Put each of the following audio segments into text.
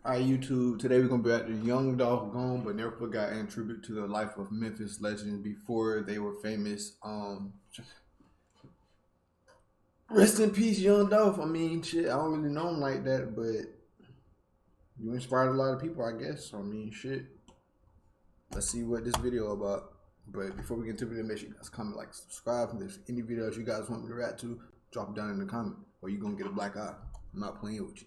Alright, YouTube. Today we're gonna be at the Young Dolph Gone but Never Forgotten tribute to the life of Memphis legends before they were famous. Rest in peace, Young Dolph. I mean, shit, I don't really know him like that, but you inspired a lot of people, I guess. I mean, shit. Let's see what this video about. But before we get into the video, make sure you guys comment, like, subscribe. If there's any videos you guys want me to react to, drop it down in the comment, or you're gonna get a black eye. I'm not playing with you.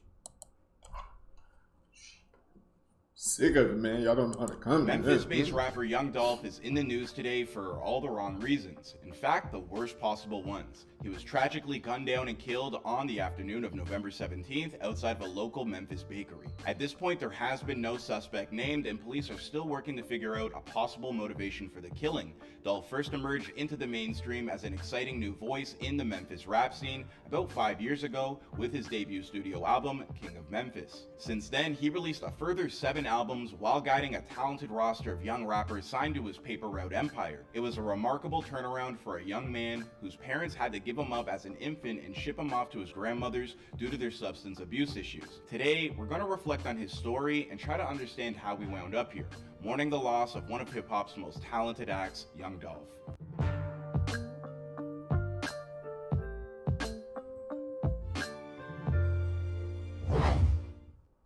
Sick of it, man. Y'all don't know how to come. Memphis-based rapper Young Dolph is in the news today for all the wrong reasons. In fact, the worst possible ones. He was tragically gunned down and killed on the afternoon of November 17th outside of a local Memphis bakery. At this point, there has been no suspect named, and police are still working to figure out a possible motivation for the killing. Dolph first emerged into the mainstream as an exciting new voice in the Memphis rap scene about 5 years ago with his debut studio album, King of Memphis. Since then, he released a further 7 albums while guiding a talented roster of young rappers signed to his paper route empire. It was a remarkable turnaround for a young man whose parents had to give him up as an infant and ship him off to his grandmother's due to their substance abuse issues. Today, we're going to reflect on his story and try to understand how we wound up here, mourning the loss of one of hip-hop's most talented acts, Young Dolph.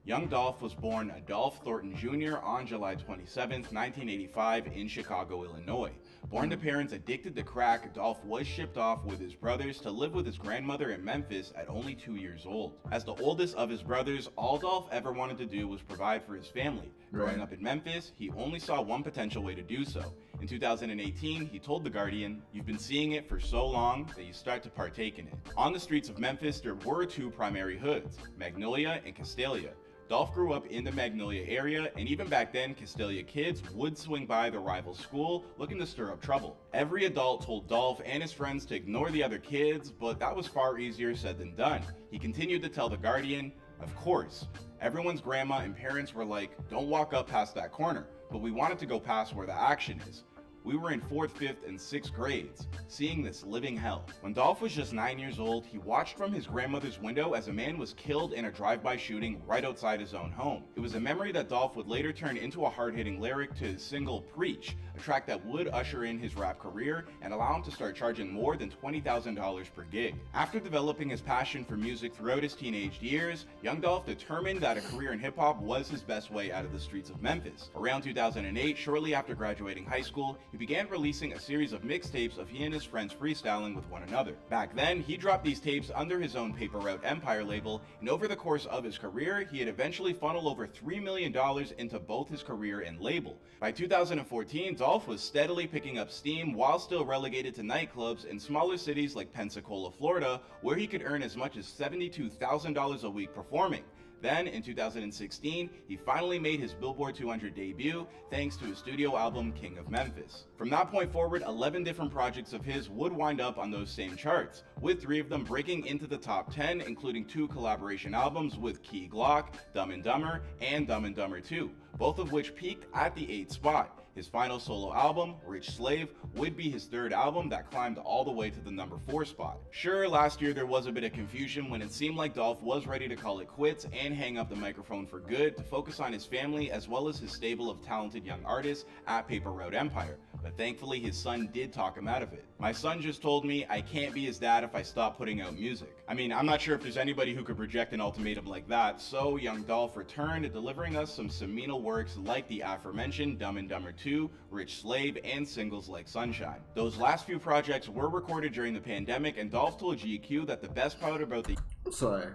Young Dolph was born Adolph Thornton Jr. on July 27, 1985 in Chicago, Illinois. Born to parents addicted to crack, Dolph was shipped off with his brothers to live with his grandmother in Memphis at only 2 years old. As the oldest of his brothers, all Dolph ever wanted to do was provide for his family. Growing up in Memphis, he only saw one potential way to do so. In 2018, he told The Guardian, "You've been seeing it for so long that you start to partake in it." On the streets of Memphis, there were 2 primary hoods, Magnolia and Castalia. Dolph grew up in the Magnolia area, and even back then, Castalia kids would swing by the rival school looking to stir up trouble. Every adult told Dolph and his friends to ignore the other kids, but that was far easier said than done. He continued to tell The Guardian, "Of course, everyone's grandma and parents were like, 'Don't walk up past that corner,' but we wanted to go past where the action is. We were in 4th, 5th, and 6th grades, seeing this living hell." When Dolph was just 9 years old, he watched from his grandmother's window as a man was killed in a drive-by shooting right outside his own home. It was a memory that Dolph would later turn into a hard-hitting lyric to his single Preach, a track that would usher in his rap career and allow him to start charging more than $20,000 per gig. After developing his passion for music throughout his teenage years, Young Dolph determined that a career in hip-hop was his best way out of the streets of Memphis. Around 2008, shortly after graduating high school, he began releasing a series of mixtapes of he and his friends freestyling with one another. Back then, he dropped these tapes under his own Paper Route Empire label, and over the course of his career, he had eventually funneled over $3 million into both his career and label. By 2014, Dolph was steadily picking up steam while still relegated to nightclubs in smaller cities like Pensacola, Florida, where he could earn as much as $72,000 a week performing. Then, in 2016, he finally made his Billboard 200 debut thanks to his studio album King of Memphis. From that point forward, 11 different projects of his would wind up on those same charts, with 3 of them breaking into the top 10, including 2 collaboration albums with Key Glock, Dumb and Dumber, and Dumb and Dumber 2, both of which peaked at the 8th spot. His final solo album, Rich Slave, would be his 3rd album that climbed all the way to the number 4 spot. Sure, last year there was a bit of confusion when it seemed like Dolph was ready to call it quits and hang up the microphone for good to focus on his family as well as his stable of talented young artists at Paper Route Empire. But thankfully his son did talk him out of it. "My son just told me I can't be his dad if I stop putting out music." I mean, I'm not sure if there's anybody who could project an ultimatum like that, so Young Dolph returned, delivering us some seminal works like the aforementioned Dumb and Dumber 2, Rich Slave, and singles like Sunshine. Those last few projects were recorded during the pandemic, and Dolph told GQ that the best part about the— I'm sorry.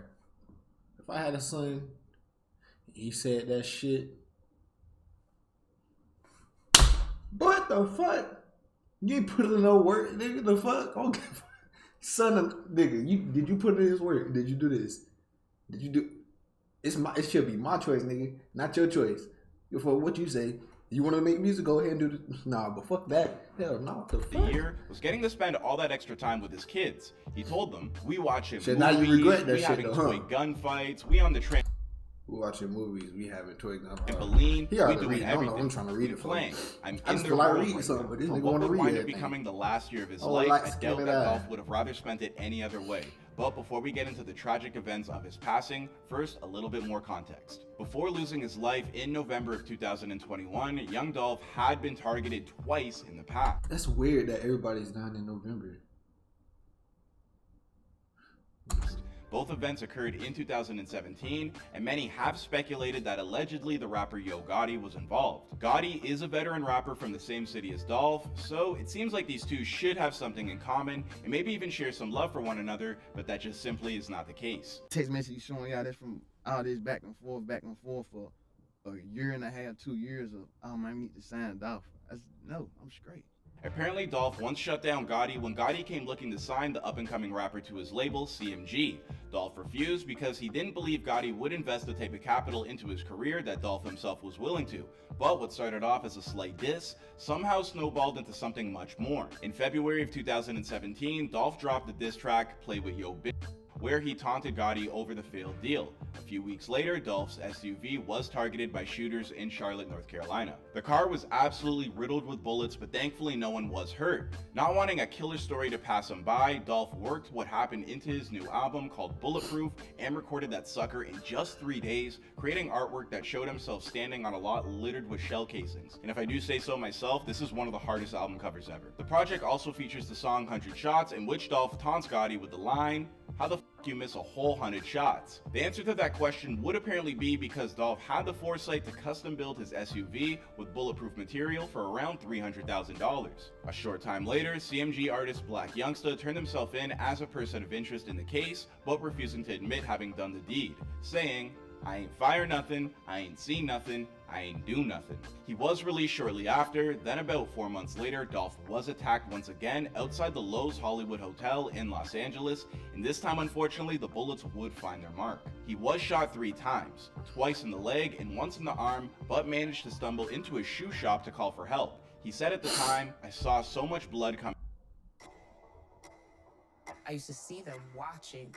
If I had a son, he said that shit. What the fuck? You ain't put in no work, nigga. The fuck? Okay. Son, nigga, did you put in his work? Did you do this? Did you do? It should be my choice, nigga, not your choice. For what you say, you want to make music? Go ahead and do this. Nah, but fuck that. Hell no. What the fuck? The year was getting to spend all that extra time with his kids. He told them, "We watching shit, movies, now you regret that we shit, having though, toy gunfights, we on the train." We watching movies. We having toy gun. Trampoline, we doing read. everything. I'm trying to read it for playing. I'm I in just the feel like world reading right something, now. but this For nigga what want to would read wind up everything. becoming the last year of his Oh, life, like I doubt skin that it Dolph out. would have rather spent it any other way. But before we get into the tragic events of his passing, first a little bit more context. Before losing his life in November of 2021, young Dolph had been targeted twice in the past. That's weird that everybody's dying in November. Both events occurred in 2017, and many have speculated that allegedly the rapper Yo Gotti was involved. Gotti is a veteran rapper from the same city as Dolph, so it seems like these two should have something in common and maybe even share some love for one another, but that just simply is not the case. Text message showing y'all this from all this back and forth for a year and a half, 2 years of, I need to sign Dolph. No, I'm straight. Apparently, Dolph once shut down Gotti when Gotti came looking to sign the up-and-coming rapper to his label, CMG. Dolph refused because he didn't believe Gotti would invest the type of capital into his career that Dolph himself was willing to. But what started off as a slight diss somehow snowballed into something much more. In February of 2017, Dolph dropped the diss track, Play With Yo Bitch, where he taunted Gotti over the failed deal. A few weeks later, Dolph's SUV was targeted by shooters in Charlotte, North Carolina. The car was absolutely riddled with bullets, but thankfully no one was hurt. Not wanting a killer story to pass him by, Dolph worked what happened into his new album called Bulletproof and recorded that sucker in just 3 days, creating artwork that showed himself standing on a lot littered with shell casings. And if I do say so myself, this is one of the hardest album covers ever. The project also features the song 100 Shots, in which Dolph taunts Gotti with the line, "How the f you miss a whole 100 shots?" The answer to that question would apparently be because Dolph had the foresight to custom build his SUV with bulletproof material for around $300,000. A short time later, CMG artist Black Youngsta turned himself in as a person of interest in the case, but refusing to admit having done the deed, saying, "I ain't fire nothing, I ain't seen nothing, I ain't do nothing." He was released shortly after. Then about 4 months later, Dolph was attacked once again outside the Lowe's Hollywood Hotel in Los Angeles, and this time unfortunately the bullets would find their mark. He was shot 3 times, twice in the leg and once in the arm, but managed to stumble into a shoe shop to call for help. He said at the time, "I saw so much blood coming." I used to see them watching,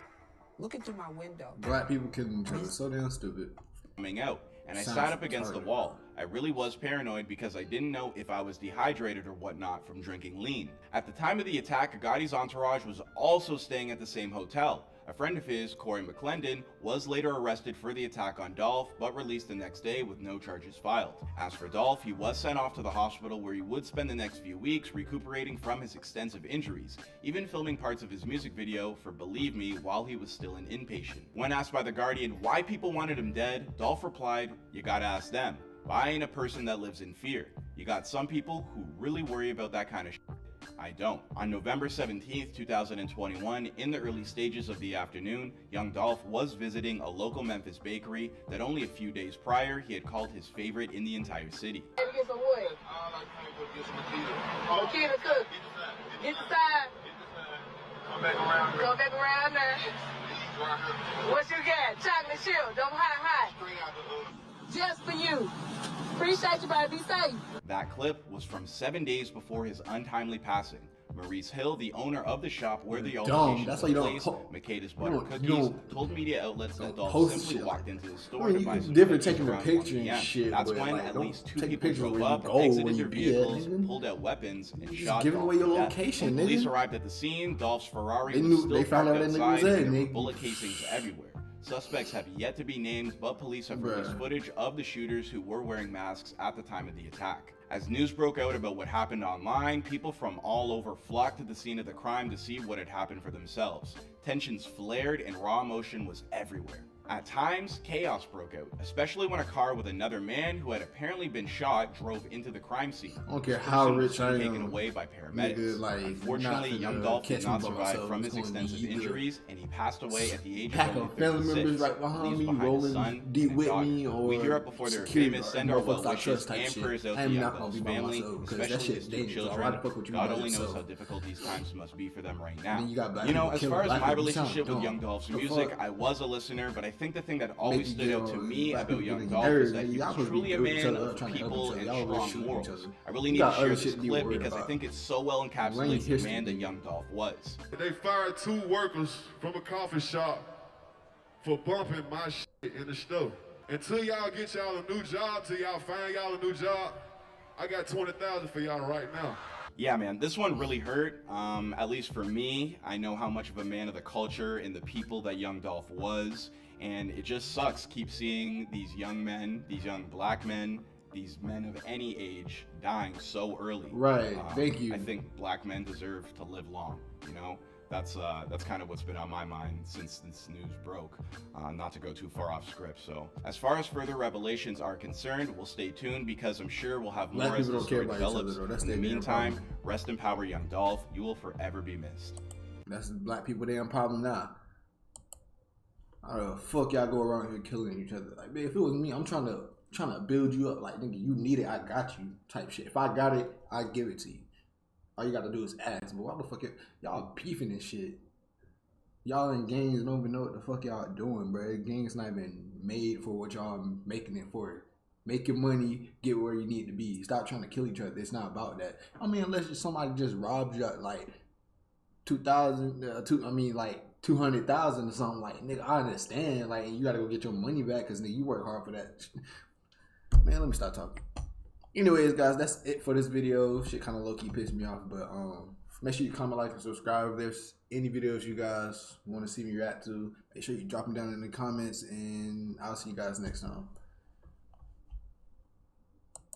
looking through my window. Black people killing each other, so damn stupid. Coming out, and I Sounds sat up against the retarded. wall. I really was paranoid because I didn't know if I was dehydrated or whatnot from drinking lean. At the time of the attack, Gotti's entourage was also staying at the same hotel. A friend of his, Corey McClendon, was later arrested for the attack on Dolph, but released the next day with no charges filed. As for Dolph, he was sent off to the hospital where he would spend the next few weeks recuperating from his extensive injuries, even filming parts of his music video for Believe Me while he was still an inpatient. When asked by The Guardian why people wanted him dead, Dolph replied, "You gotta ask them. But I ain't a person that lives in fear. You got some people who really worry about that kind of shit. I don't." On November 17th, 2021, in the early stages of the afternoon, young Dolph was visiting a local Memphis bakery that only a few days prior he had called his favorite in the entire city. Get some wood. Makita cook. Get the side. Go back around there. What you got? Chocolate chip. Don't hot. Just for you. Appreciate you, baby. Be safe. That clip was from 7 days before his untimely passing. Maurice Hill, the owner of the shop where the altercation That's took why you don't place, Makeda's Butter Cookies, told media outlets that Dolph post simply shit walked like into the I store mean, to buy it's some different cookies taking a around picture 1 and p.m. shit, That's but, when like, at don't least 2 take people pictures drove where you up, go, exited where their you be at, vehicles, nigga. pulled out weapons, and Just shot giving Dolph away your to death. location, When police nigga. arrived at the scene, Dolph's Ferrari They was knew- still they found parked out that nigga outside, was dead, and there were nigga. bullet casings everywhere. Suspects have yet to be named, but police have released Bruh. footage of the shooters who were wearing masks at the time of the attack. As news broke out about what happened online, people from all over flocked to the scene of the crime to see what had happened for themselves. Tensions flared and raw emotion was everywhere. At times, chaos broke out, especially when a car with another man who had apparently been shot drove into the crime scene. I don't care This how person was rich I taken am, away by paramedics. nigga, like, Unfortunately, not young finna Dolph did catch not me by survive myself. from It's his gonna be extensive either injuries, and he passed away at the age of pack only of family 36, members right behind leaves me, behind a rolling son deep and a with daughter. me, or We here up before they're security famous, guard, send our motherfuckers well I wishes trust type and shit. prayers out I to am young not gonna Dolph's be by family, myself, 'cause that especially shit his 2 dangerous. I'd rather children. fuck with you God by only knows yourself. how difficult these times must be for them right now. then you got black You know, people as killing far as black my people, you sound relationship with dumb. young Dolph's The music, fuck? I was a listener, but I think the thing that always Making stood out to your me black about people young getting Dolph nerds, is that nigga. he Y'all was supposed to be truly a good with each man other, of trying to help people each other. and Y'all always strong shooting each morals. other. I really You need got to share other this shit to be clip worried because I about. think it so well Lane encapsulates the history, man that nigga. young Dolph was. They fired 2 workers from a coffee shop for bumping my shit in the store. Until y'all get y'all a new job, till y'all find y'all a new job, I got $20,000 for y'all right now. Yeah, man, this one really hurt. At least for me, I know how much of a man of the culture and the people that young Dolph was, and it just sucks. Keep seeing these young men, these young black men, these men of any age dying so early. Right. Thank you. I think black men deserve to live long. You know, that's kind of what's been on my mind since this news broke. Not to go too far off script. So as far as further revelations are concerned, we'll stay tuned because I'm sure we'll have more Black as people the don't care story about each develops. other, though. That's In the their damn meantime, problem. rest in power, young Dolph. You will forever be missed. That's the black people damn problem now. How the fuck y'all go around here killing each other? Like, man, if it was me, I'm trying to build you up. Like, nigga, you need it, I got you. Type shit. If I got it, I give it to you. All you gotta do is ask. But why the fuck y'all beefing and shit? Y'all in gangs don't even know what the fuck y'all doing, bro. Gangs not even made for what y'all making it for. Make your money, get where you need to be. Stop trying to kill each other. It's not about that. I mean, unless somebody just robbed you like 200,000 or something. Like, nigga, I understand. Like, you gotta go get your money back because nigga, you work hard for that. Man, let me stop talking. Anyways, guys, that's it for this video. Shit kind of low key pissed me off, but make sure you comment, like, and subscribe. If there's any videos you guys want to see me react to, make sure you drop them down in the comments, and I'll see you guys next time.